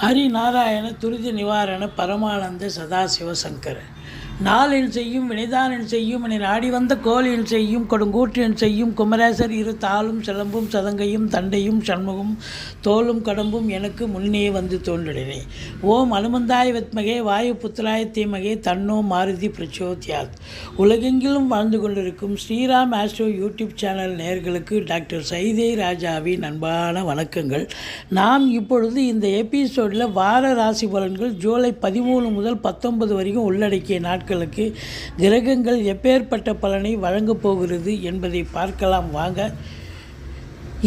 ஹரிநாராயண துரித நிவாரண பரமானந்த சதாசிவ சங்கர நாளின் செய்யும் வினைதானின் செய்யும் என நாடி வந்த கோளின் செய்யும் கொடுங்கூற்றின் செய்யும் குமரேசர் இரு தாளும் சிலம்பும் சதங்கையும் தண்டையும் சண்முகம் தோளும் கடம்பும் எனக்கு முன்னே வந்து தோன்றினே. ஓம் அனுமந்தாய் வெத்மகே வாயு புத்திராய தீமகே தன்னோ மாருதி பிரச்சோத்யாத். உலகெங்கிலும் வாழ்ந்து கொண்டிருக்கும் ஸ்ரீராம் ஆஸ்ட்ரோ யூடியூப் சேனல் நேயர்களுக்கு டாக்டர் சைதை ராஜாவின் அன்பான வணக்கங்கள். நாம் இப்பொழுது இந்த எபிசோடில் வார ராசி பலன்கள் ஜூலை 13 முதல் 19 வரைக்கும் உள்ளடக்கிய நாட்களுக்கு கிரகங்கள் எப்பேற்பட்ட பலனை வழங்கப் போகிறது என்பதை பார்க்கலாம் வாங்க.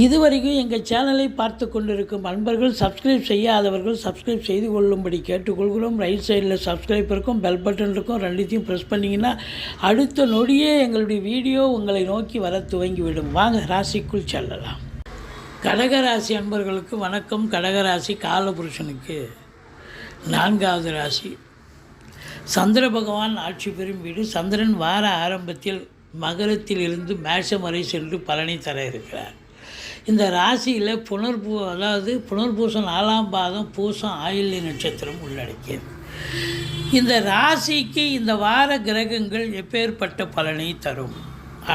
இதுவரைக்கும் எங்கள் சேனலை பார்த்து கொண்டிருக்கும் அன்பர்கள் சப்ஸ்கிரைப் செய்யாதவர்கள் சப்ஸ்கிரைப் செய்து கொள்ளும்படி கேட்டுக்கொள்கிறோம். ரைட் சைடில் சப்ஸ்கிரைப் இருக்கும், பெல் பட்டன் இருக்கும், ரெண்டுத்தையும் ப்ரெஸ் பண்ணிங்கன்னா அடுத்த நொடியே எங்களுடைய வீடியோ உங்களை நோக்கி வர துவங்கிவிடும். வாங்க ராசிக்குள் செல்லலாம். கடகராசி அன்பர்களுக்கு வணக்கம். கடகராசி காலபுருஷனுக்கு 4வது ராசி. சந்திர பகவான் ஆட்சி பெறும் வீடு. சந்திரன் வார ஆரம்பத்தில் மகரத்தில் இருந்து மேஷம் வரை சென்று பலனை தர இருக்கிறார். இந்த ராசியில் புனர்பூசம் 4ஆம் பாதம் பூசம் ஆயில்ய நட்சத்திரம் உள்ளடக்கியது. இந்த ராசிக்கு இந்த வார கிரகங்கள் எப்பேற்பட்ட பலனை தரும்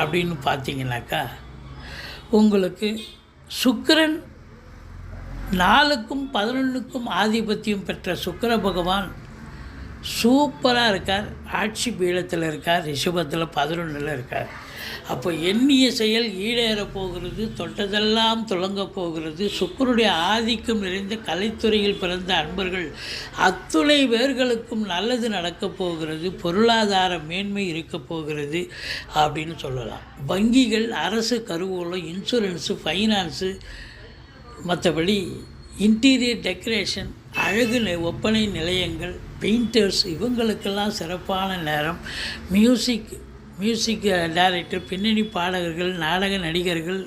அப்படின்னு பார்த்தீங்கன்னாக்கா, உங்களுக்கு சுக்கிரன் 4க்கும் 11க்கும் ஆதிபத்தியம் பெற்ற சுக்கிர பகவான் சூப்பராக இருக்கார். ஆட்சி பீடத்தில் இருக்கார். ரிஷபத்தில் 11ல் இருக்கார். அப்போ எண்ணிய செயல் ஈடேறப் போகிறது, தொட்டதெல்லாம் துளங்கப் போகிறது. சுக்கிரனுடைய ஆதிக்கம் நிறைந்த கலைத்துறையில் பிறந்த அன்பர்கள் அத்துணை பேர்களுக்கும் நல்லது நடக்கப் போகிறது. பொருளாதார மேன்மை இருக்கப் போகிறது அப்படின்னு சொல்லலாம். வங்கிகள், அரசு கருவூலம், இன்சூரன்ஸு, ஃபைனான்ஸு, மற்றபடி இன்டீரியர் டெக்கரேஷன், அழகு ஒப்பனை நிலையங்கள், பெயிண்டர்ஸ், இவங்களுக்கெல்லாம் சிறப்பான நேரம். மியூசிக் டைரக்டர், பின்னணி பாடகர்கள், நாடக நடிகர்கள்,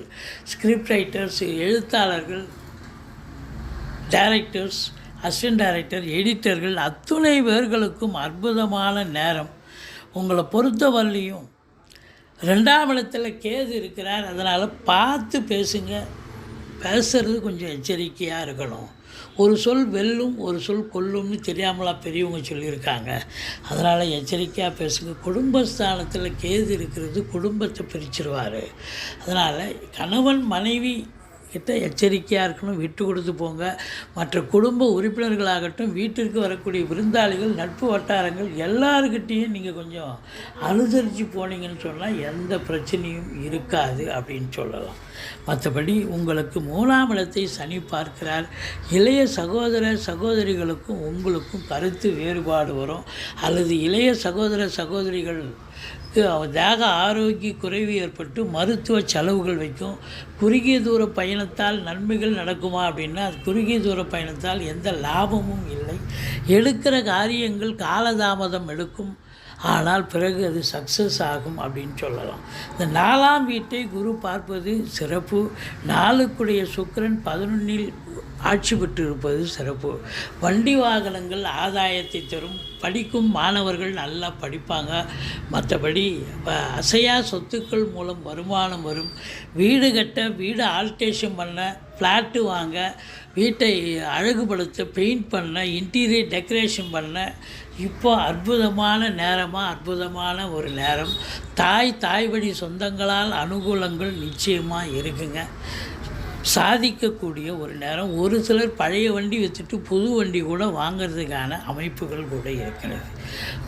ஸ்கிரிப்ட் ரைட்டர்ஸ், எழுத்தாளர்கள், டைரக்டர்ஸ், அசிஸ்டன்ட் டைரக்டர், எடிட்டர்கள், அத்துணை பேர்களுக்கும் அற்புதமான நேரம். உங்களை பொறுத்தவரையிலையும் 2ஆம் இடத்துல கேது இருக்கிறார். அதனால் பார்த்து பேசுங்க. பேசுகிறது கொஞ்சம் எச்சரிக்கையாக இருக்கணும். ஒரு சொல் வெல்லும், ஒரு சொல் கொல்லும்னு தெரியாமலா பெரியவங்க சொல்லியிருக்காங்க. அதனால் எச்சரிக்கையாக பேசுங்க. குடும்பஸ்தானத்தில் கேது இருக்கிறது, குடும்பத்தை பிரிச்சிருவார். அதனால் கணவன் மனைவி கிட்ட எச்சரிக்கையாக இருக்கணும். விட்டு கொடுத்து போங்க. மற்ற குடும்ப உறுப்பினர்களாகட்டும், வீட்டிற்கு வரக்கூடிய விருந்தாளிகள், நட்பு வட்டாரங்கள் எல்லாருக்கிட்டேயும் நீங்கள் கொஞ்சம் அனுசரித்து போனீங்கன்னு சொன்னால் எந்த பிரச்சனையும் இருக்காது அப்படின்னு சொல்லலாம். மற்றபடி உங்களுக்கு 3ஆம் இடத்தை சனி பார்க்கிறார். இளைய சகோதரிகளுக்கும் உங்களுக்கும் கருத்து வேறுபாடு வரும். அல்லது இளைய சகோதரிகள் தேக ஆரோக்கிய குறைவு ஏற்பட்டு மருத்துவ செலவுகள் வைக்கும். குறுகிய தூர பயணத்தால் நன்மைகள் நடக்குமா அப்படின்னா, அது குறுகிய தூர பயணத்தால் எந்த லாபமும் இல்லை. எடுக்கிற காரியங்கள் காலதாமதம் எடுக்கும், ஆனால் பிறகு அது சக்ஸஸ் ஆகும் அப்படின்னு சொல்லலாம். இந்த 4ஆம் வீட்டை குரு பார்ப்பது சிறப்பு. 4க்குடைய சுக்கிரன் 11ல் ஆட்சி பெற்றிருப்பது சிறப்பு. வண்டி வாகனங்கள் ஆதாயத்தை தரும். படிக்கும் மாணவர்கள் நல்லா படிப்பாங்க. மற்றபடி அசையா சொத்துக்கள் மூலம் வருமானம் வரும். வீடு கட்ட, வீடு ஆல்ட்ரேஷன் பண்ண, ஃப்ளாட்டு வாங்க, வீட்டை அழகுபடுத்த, பெயிண்ட் பண்ண, இன்டீரியர் டெக்கரேஷன் பண்ண இப்போ அற்புதமான ஒரு நேரம். தாய் வழி சொந்தங்களால் அனுகூலங்கள் நிச்சயமாக இருக்குங்க. சாதிக்கக்கூடிய ஒரு நேரம். ஒரு சிலர் பழைய வண்டி விற்றுட்டு புது வண்டி கூட வாங்கிறதுக்கான அமைப்புகள் கூட இருக்கிறது.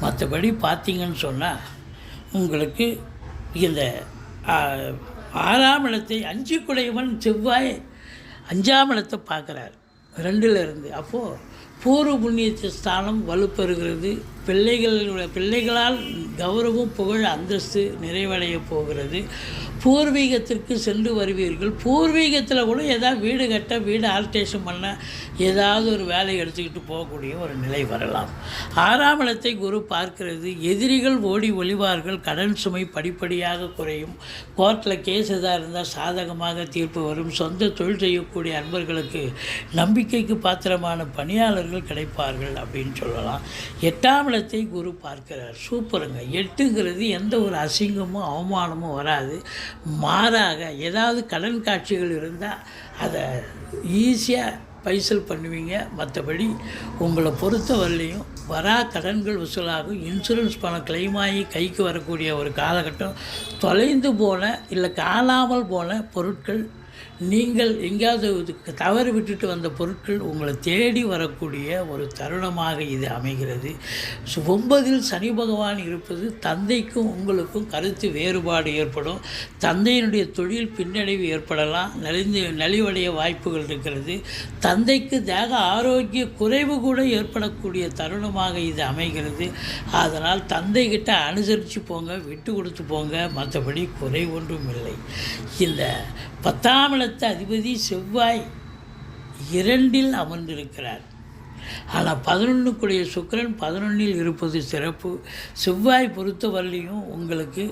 மற்றபடி பார்த்திங்கன்னு சொன்னால் உங்களுக்கு இந்த 6ஆம் இடத்தை 5 குடையவன் செவ்வாய் 5ஆம் இடத்தை பார்க்குறார் 2ல் இருந்து. அப்போது பூர்வ புண்ணிய ஸ்தானம் வலுப்பெறுகிறது. பிள்ளைகளால் கௌரவம், புகழ், அந்தஸ்து நிறைவடைய போகிறது. பூர்வீகத்திற்கு சென்று வருவீர்கள். பூர்வீகத்தில் கூட ஏதாவது வீடு கட்ட, வீடு ஆல்ட்ரேஷன் பண்ண, ஏதாவது ஒரு வேலையை எடுத்துக்கிட்டு போகக்கூடிய ஒரு நிலை வரலாம். 6ஆம் இடத்தை குரு பார்க்கிறது. எதிரிகள் ஓடி ஒளிவார்கள். கடன் சுமை படிப்படியாக குறையும். கோர்ட்டில் கேஸ் எதாக இருந்தால் சாதகமாக தீர்ப்பு வரும். சொந்த தொழில் செய்யக்கூடிய அன்பர்களுக்கு நம்பிக்கைக்கு பாத்திரமான பணியாளர்கள் கிடைப்பார்கள் அப்படின்னு சொல்லலாம். 8ஆம் இடத்தை குரு பார்க்கிறார். சூப்பருங்க. 8ங்கிறது எந்த ஒரு அசிங்கமும் அவமானமும் வராது. மாறாக ஏதாவது கடன் காட்சிகள் இருந்தால் அதை ஈஸியாக பைசல் பண்ணுவீங்க. மற்றபடி உங்களை பொறுத்த வரலையும் வரா கடன்கள் வசூலாகும். இன்சூரன்ஸ் பணம் கிளைம் ஆகி கைக்கு வரக்கூடிய ஒரு காலகட்டம். தொலைந்து போன இல்லை காணாமல் போன பொருட்கள், நீங்கள் எங்கேயாவது தவறு விட்டுட்டு வந்த பொருட்கள் உங்களை தேடி வரக்கூடிய ஒரு தருணமாக இது அமைகிறது. 9ல் சனி பகவான் இருப்பது தந்தைக்கும் உங்களுக்கும் கருத்து வேறுபாடு ஏற்படும். தந்தையினுடைய தொழில் பின்னடைவு ஏற்படலாம், நலிவடைய வாய்ப்புகள் இருக்கிறது. தந்தைக்கு தேக ஆரோக்கிய குறைவு கூட ஏற்படக்கூடிய தருணமாக இது அமைகிறது. அதனால் தந்தைகிட்ட அனுசரித்து போங்க, விட்டு கொடுத்து போங்க. மற்றபடி குறை ஒன்றும் இல்லை. இந்த 10ஆம் இடத்து அதிபதி செவ்வாய் 2ல் அமர்ந்திருக்கிறார். ஆனால் 11க்குடைய சுக்கிரன் 11ல் இருப்பது சிறப்பு. செவ்வாய் பொறுத்த வரலையும் உங்களுக்கு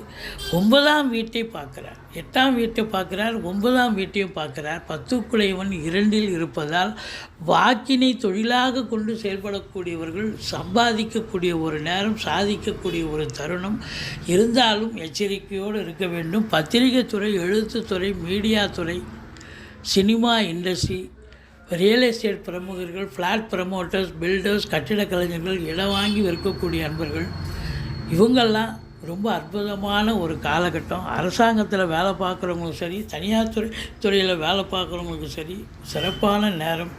9ஆம் வீட்டை பார்க்குறார், 8ஆம் வீட்டை பார்க்குறார், 9ஆம் வீட்டையும் பார்க்குறார். 10க்குடையவன் 2ல் இருப்பதால் வாக்கினை தொழிலாக கொண்டு செயல்படக்கூடியவர்கள் சம்பாதிக்கக்கூடிய ஒரு நேரம், சாதிக்கக்கூடிய ஒரு தருணம். இருந்தாலும் எச்சரிக்கையோடு இருக்க வேண்டும். பத்திரிகை துறை, எழுத்துத்துறை, மீடியா துறை, சினிமா இண்டஸ்ட்ரி, ரியல் எஸ்டேட் பிரமுகர்கள், ஃப்ளாட் ப்ரமோட்டர்ஸ், பில்டர்ஸ், கட்டிடக் கலைஞர்கள், இடம் வாங்கி விற்கக்கூடிய அன்பர்கள், இவங்கெல்லாம் ரொம்ப அற்புதமான ஒரு காலகட்டம். அரசாங்கத்தில் வேலை பார்க்குறவங்களுக்கும் சரி, தனியார் துறையில் வேலை பார்க்குறவங்களுக்கும் சரி, சிறப்பான நேரம்.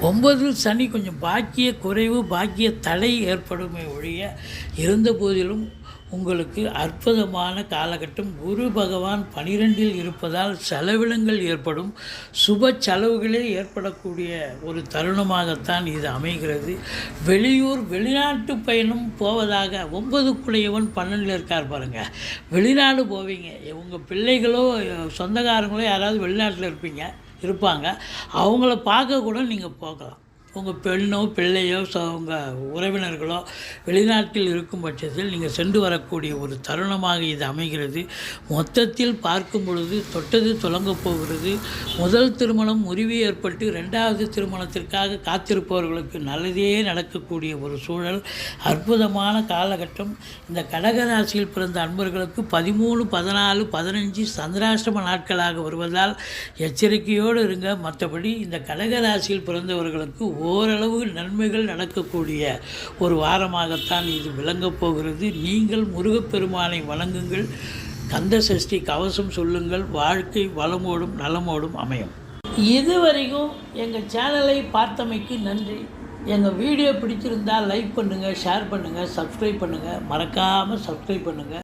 9ல் சனி கொஞ்சம் பாக்கிய குறைவு, பாக்கிய தடை ஏற்படுமே ஒழிய, இருந்த போதிலும் உங்களுக்கு அற்புதமான காலகட்டம். குரு பகவான் 12ல் இருப்பதால் செலவினங்கள் ஏற்படும். சுப செலவுகளே ஏற்படக்கூடிய ஒரு தருணமாகத்தான் இது அமைகிறது. வெளியூர் வெளிநாட்டு பயணம் போவதாக 9க்குடையவன் 12ல் இருக்கார் பாருங்கள். வெளிநாடு போவீங்க. உங்கள் பிள்ளைகளோ சொந்தக்காரங்களோ யாராவது வெளிநாட்டில் இருப்பாங்க. அவங்கள பார்க்க கூட நீங்கள் போகலாம். உங்கள் பெண்ணோ பிள்ளையோ உங்கள் உறவினர்களோ வெளிநாட்டில் இருக்கும் பட்சத்தில் நீங்கள் சென்று வரக்கூடிய ஒரு தருணமாக இது அமைகிறது. மொத்தத்தில் பார்க்கும் பொழுது தொட்டது தொடங்கப் போகிறது. முதல் திருமணம் முறிவு ஏற்பட்டு 2வது திருமணத்திற்காக காத்திருப்பவர்களுக்கு நல்லதே நடக்கக்கூடிய ஒரு சூழல். அற்புதமான காலகட்டம். இந்த கடகராசியில் பிறந்த அன்பர்களுக்கு 13, 14, 15 சந்திராஷ்டம நாட்களாக வருவதால் எச்சரிக்கையோடு இருங்க. மற்றபடி இந்த கடகராசியில் பிறந்தவர்களுக்கு ஓரளவு நன்மைகள் நடக்கக்கூடிய ஒரு வாரமாகத்தான் இது விளங்கப் போகிறது. நீங்கள் முருகப்பெருமானை வணங்குங்கள், கந்த சஷ்டி கவசம் சொல்லுங்கள். வாழ்க்கை வளமோடும் நலமோடும் அமையும். இதுவரைக்கும் எங்கள் சேனலை பார்த்தமைக்கு நன்றி. எங்கள் வீடியோ பிடிச்சிருந்தால் லைக் பண்ணுங்கள், ஷேர் பண்ணுங்கள், சப்ஸ்கிரைப் பண்ணுங்கள். மறக்காமல் சப்ஸ்கிரைப் பண்ணுங்கள்.